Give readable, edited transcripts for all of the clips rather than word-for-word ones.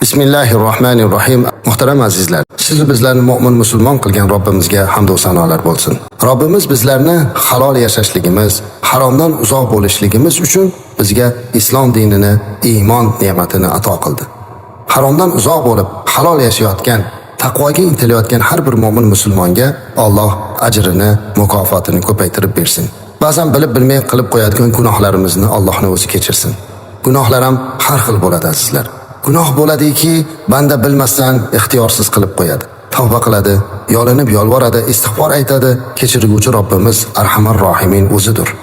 Bismillahirrohmanirrohim. Muhtaram azizlar, siz bizlarni mu'min musulmon qilgan Robbimizga hamd va sanolar bo'lsin. Robbimiz bizlarni halol yashashligimiz, haromdan uzoq bo'lishligimiz uchun bizga islom dinini, iymon ne'matini ato qildi. Haromdan uzoq bo'lib, halol yashayotgan, taqvoga intilayotgan har bir mu'min musulmonga Alloh ajrini, mukofotini ko'paytirib bersin. Ba'zan bilib bilmay qilib qo'yadigan gunohlarimizni Allohning o'zi kechirsin. Gunohlar ham har xil bo'ladi azizlar. Gunoh bo'ladiki, banda bilmasdan ixtiyorsiz qilib qo'yadi. Tavba qiladi, yolinib yolvoradi, istig'for aytadi. Kechirguvchi Robbimiz Arhamar Rohimin o'zidir.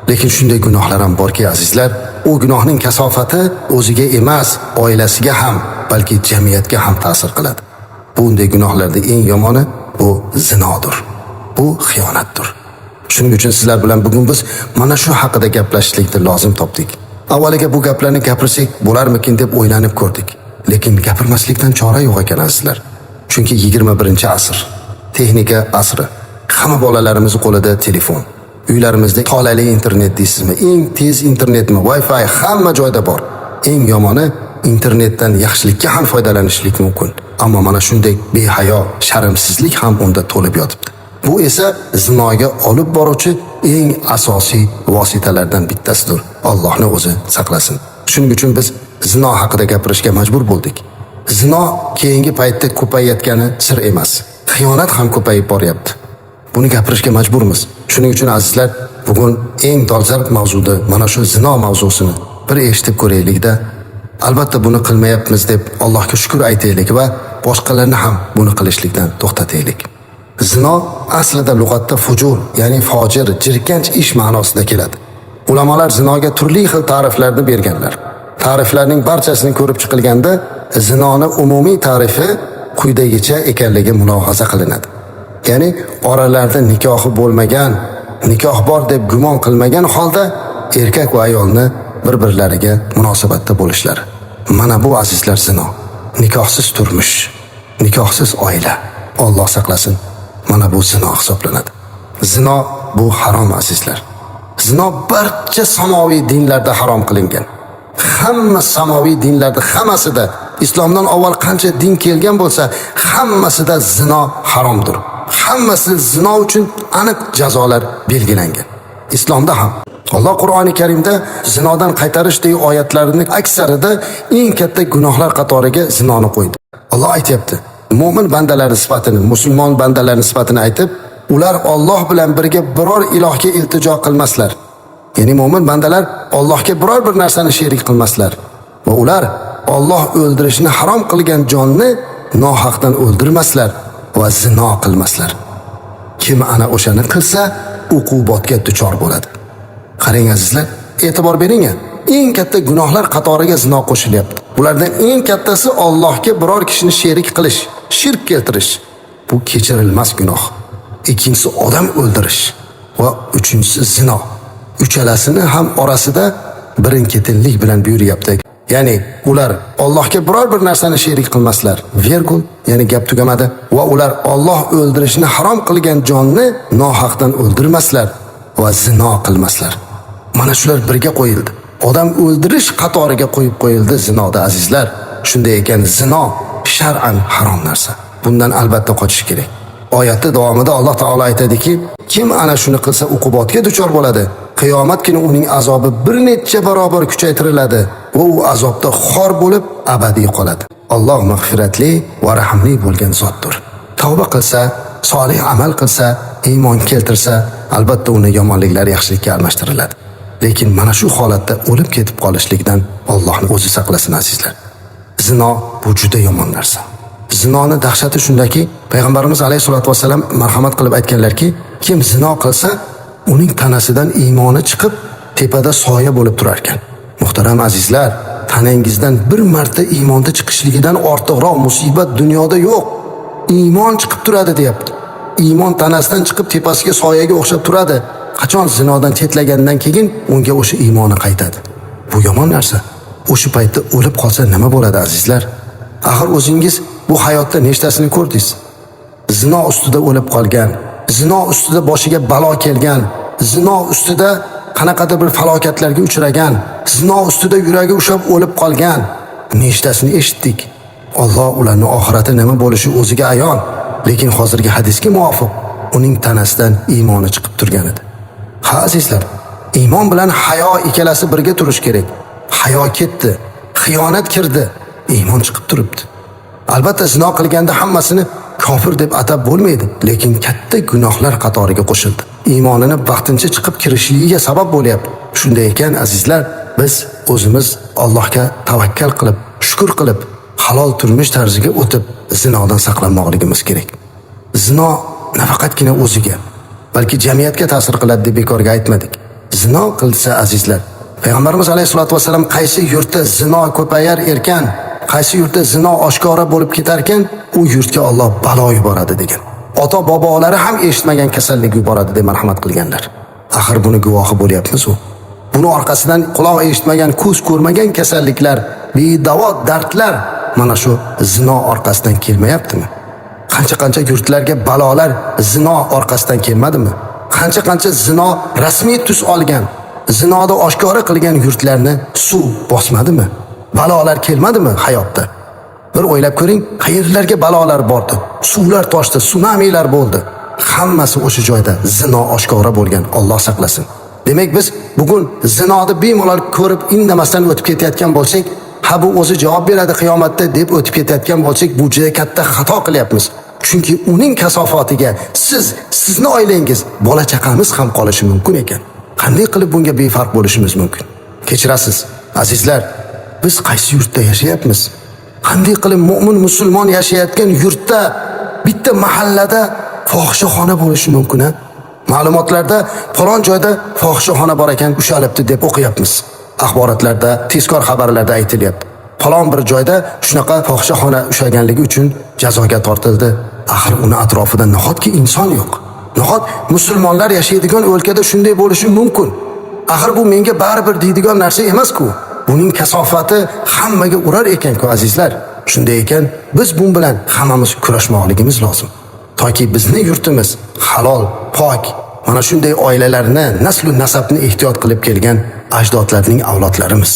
Lekin shunday gunohlar ham borki azizlar, u gunohning kasofati o'ziga emas, oilasiga ham, balki jamiyatga ham ta'sir qiladi. Bunday gunohlarda eng yomoni bu zinodir. Bu xiyonatdir. Shuning uchun sizlar bilan bugun biz mana shu haqida gaplashishlikni lozim topdik. Avvaliga bu gaplarni gapirsak bo'larmikin deb o'ylanib ko'rdik. Lekin gapirmaslikdan chora yo'q ekan azizlar. Chunki 21-asr, texnika asri. Hamma bolalarimiz qo'lida telefon. Uylarimizda tolali internet deysizmi? Eng tez internetmi, Wi-Fi hamma joyda bor. Eng yomoni internetdan yaxshilikka ham foydalanishlik mumkin. Ammo mana shunday behayo, sharmsizlik ham unda to'lib yotibdi. Bu esa zinoga olib boruvchi eng asosiy vositalardan bittasidir. Allohning o'zi saqlasin. Shuning uchun biz zino haqida gapirishga majbur bo'ldik. Zino keyingi paytda ko'payayotgani sir emas. Xiyonat ham ko'payib boryapti. Buni gapirishga majburmiz. Shuning uchun azizlar, bugun eng dolzarb mavzuda mana shu zino mavzusini bir eshitib ko'raylikda. Albatta buni qilmayapmiz deb Allohga shukr aytaylik va boshqalarni ham buni qilishlikdan to'xtataylik. Zino aslida lug'atda fujur, ya'ni fojir, jirkanch ish ma'nosida keladi. Ulamolar zinoga turli xil ta'riflarni berganlar. Ta'riflarning barchasini ko'rib chiqilganda, zinoni umumiy ta'rifi quyidagicha ekanligi mulohaza qilinadi. Ya'ni oralarda nikohi bo'lmagan, nikoh bor deb gumon qilmagan holda erkak va ayolni bir-birlariga munosabatda bo'lishlari. Mana bu azizlar zino. Nikohsiz turmush, nikohsiz oila. Alloh saqlasin. Mana bu zino hisoblanadi. Zino bu harom azizlar. Zino barcha samoviy dinlarda harom qilingan. Hamma samoviy dinlarda, hammasida, islomdan avval qancha din kelgan bo'lsa, hammasida zino haromdir. Hammasi zino uchun aniq jazolar belgilangan. Islomda ham Alloh Qur'oni Karimda zinodan qaytarish degan oyatlarning aksarida eng katta gunohlar qatoriga zinoni qo'ydi. Alloh aytayapti: Mo'min bandalarning sifatini, musulmon bandalarning sifatini aytib, ular Alloh bilan birga biror ilohga iltijo qilmaslar. Ya'ni mo'min bandalar Allohga biror bir narsani sherik qilmaslar va ular Alloh o'ldirishni harom qilgan jonni nohaqdan o'ldirmaslar va zino qilmaslar. Kim ana o'shani qilsa, uqubatga duchor bo'ladi. Qarang azizlar, e'tibor bering. Eng katta gunohlar qatoriga zino qo'shilyapti. Bulardan eng kattasi Allohga biror kishini sherik qilish, shirk keltirish. Bu kechirilmas gunoh. Ikkinchisi odam o'ldirish va uchinchisi zino. Uchalasini ham orasida birin-ketinlik bilan buyuryapti. Ya'ni ular Allohga biror bir narsani sherik qilmaslar. Vergul, ya'ni gap tugamadi. Va ular Alloh o'ldirishni harom qilgan jonni nohaqdan o'ldirmaslar va zino qilmaslar. Mana shular birga qo'yildi. Odam o'ldirish qatoriga qo'yib qo'yildi zinoda azizlar. Shunday ekan zino shar'an harom narsa. Bundan albatta qochish kerak. Oyatda davomida Alloh taolo aytadiki, kim ana shuni qilsa uqubatga duchor bo'ladi. Qiyomat kuni uning azobi bir necha barobar kuchaytiriladi va u azobda xor bo'lib abadiy qoladi. Alloh mag'firatli va rahimli bo'lgan zotdir. Tavba qilsa, solih amal qilsa, iymon keltirsa, albatta uni yomonliklar yaxshilikka almashtiriladi. Lekin mana shu holatda o'lib ketib qolishlikdan Allohning o'zi saqlasin azizlar. Zino bu juda yomon narsa. Zinoni dahshati shundaki, payg'ambarimiz alayhisolatu vasallam marhamat qilib aytganlarki, kim zino qilsa, uning tanasidan iymoni chiqib, tepada soya bo'lib turar ekan. Muhtaram azizlar, tanangizdan bir marta iymonda chiqishligidan ortiqroq musibat dunyoda yo'q. Iymon chiqib turadi deyapti. Iymon tanasidan chiqib tepasiga soyaga o'xshab turadi. Qachon zinodan chetlagandan keyin unga o'sha iymoni qaytadi. Bu yomon narsa. O'sha paytda o'lib qolsa nima bo'ladi azizlar? Axir o'zingiz bu hayotda nechtasini ko'rdingiz? Zino ustida o'lib qolgan, zino ustida boshiga balo kelgan, zino ustida qanaqadir bir falokatlarga uchragan, zino ustida yuragi ushab o'lib qolgan. Nechtasini eshitdik. Alloh ularning oxirati nima bo'lishi o'ziga ayon, lekin hozirgi hadisga muvofiq uning tanasidan iymoni chiqib turgan edi. Ha azizlar, iymon bilan hayo ikkalasi birga turish kerak. Hayo ketdi, xiyonat kirdi, iymon chiqib turibdi. Albatta zino qilganda hammasini kofir deb atab bo'lmaydi, lekin katta gunohlar qatoriga qo'shildi. Iymonini vaqtincha chiqib kirishligiga sabab bo'lyapti. Shunday ekan azizlar, biz o'zimiz Allohga tavakkal qilib, shukr qilib, halol turmush tarziga o'tib zinodan saqlanmoqligimiz kerak. Zino nafaqatgina o'ziga, balki jamiyatga ta'sir qiladi deb bekorga aytmadik. Zino qilsa azizlar, Payg'ambarimiz alayhisolatu vasallam qaysi yurtda zino ko'payar ekan, qaysi yurtda zino oshkora bo'lib ketar ekan, u yurtga Alloh balo yuboradi degan. Ota bobolari ham eshitmagan kasallik yuboradi deb marhamat qilganlar. Axir buni guvohi bo'lyapmiz u. Buni orqasidan quloq eshitmagan, ko'z ko'rmagan kasalliklar, bedavo dardlar mana shu zino orqasidan kelmayaptimi? Qancha yurtlarga balolar zino orqasidan kelmadimi? Qancha zino rasmiy tus olgan, zinoda oshkora qilgan yurtlarni suv bosmadimi? Balolar kelmadimi hayotda? Bir o'ylab ko'ring, qayerlarga balolar bordi? Suvlar toshdi, sunamilar bo'ldi. Hammasi o'sha joyda zino oshkora bo'lgan, Alloh saqlasin. Demak biz bugun zinoni bemalol ko'rib indamasdan o'tib ketayotgan bo'lsak, ha bu o'zi javob beradi qiyomatda deb o'tib ketayotgan bo'lsak, bu juda katta xato qilyapmiz. Chunki uning kasofatiga sizni oilangiz, bola chaqamiz ham qolishi mumkin ekan. Qanday qilib bunga befarq bo'lishimiz mumkin? Kechirasiz, azizlar, biz qaysi yurtda yashayapmiz? Qanday qilib mu'min musulmon yashayotgan yurtda, bitta mahallada fohishaxona bo'lishi mumkin? Ma'lumotlarda falon joyda fohishaxona bor ekan, ushalibdi deb o'qiyapmiz. Axborotlarda, tezkor xabarlarda aytilyapti. Falon bir joyda shunaqa fohishaxona ushlaganligi uchun jazoga tortildi. Axir uni atrofida nahotki inson yo'q? Nahot musulmonlar yashaydigan o'lkada shunday bo'lishi mumkin? Axir bu menga baribir deydigan narsa emas-ku. Buning kasofati hammaga urar ekan-ku azizlar. Shunday ekan, biz bu bilan hammamiz kurashmoqligimiz lozim. Toki bizni yurtimiz halol, pok, mana shunday oilalarni, nasl-u nasabni ehtiyot qilib kelgan ajdodlarning avlodlarimiz